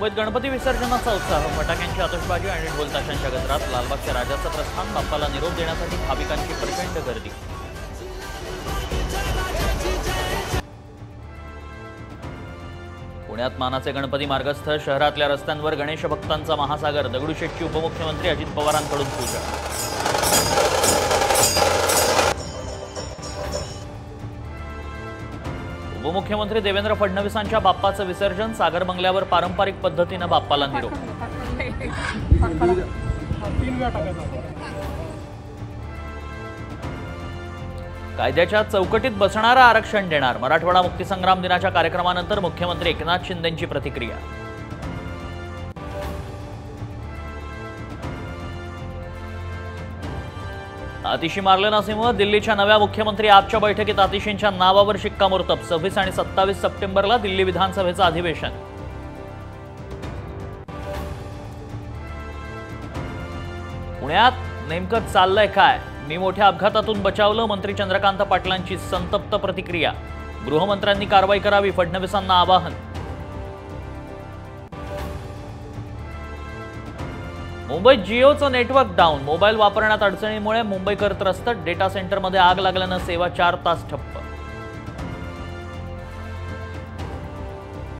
मुंबईत गणपती विसर्जनाचा उत्साह, फटाक्यांची आतषबाजी आणि ढोल ताशांच्या गजरात लालबागच्या राजाचं प्रस्थान, बाप्पाला निरोप देण्यासाठी भाविकांची प्रचंड गर्दी। पुण्यात मानाचे गणपती मार्गस्थ, शहरातल्या रस्त्यांवर गणेश भक्तांचा महासागर, दगडूशेठची उपमुख्यमंत्री अजित पवारांकडून पूजा। उपमुख्यमंत्री देवेंद्र फडणवीसांच्या बाप्पाचं विसर्जन, सागर बंगल्यावर पारंपरिक पद्धतीने बाप्पाला निरोप। कायद्याच्या चौकटीत बसणारा आरक्षण देणार, मराठवाडा मुक्तीसंग्राम दिनाच्या कार्यक्रमानंतर मुख्यमंत्री एकनाथ शिंदेंची प्रतिक्रिया। आतिशी मार्लेनासह दिल्लीच्या नव्या मुख्यमंत्री आपच्या बैठकीत आतिशींच्या नावावर शिक्कामोर्तब, 26 आणि 27 सप्टेंबरला दिल्ली विधानसभेचं अधिवेशन। पुण्यात नेमकं चाललंय काय? मी मोठ्या अपघातातून बचावलं, मंत्री चंद्रकांत पाटलांची संतप्त प्रतिक्रिया। गृहमंत्र्यांनी कारवाई करावी, फडणवीसांना आवाहन। मुंबईत जिओचं नेटवर्क डाऊन, मोबाईल वापरण्यात अडचणीमुळे मुंबईकर त्रस्त, डेटा सेंटरमध्ये आग लागल्यानं सेवा 4 तास ठप्प।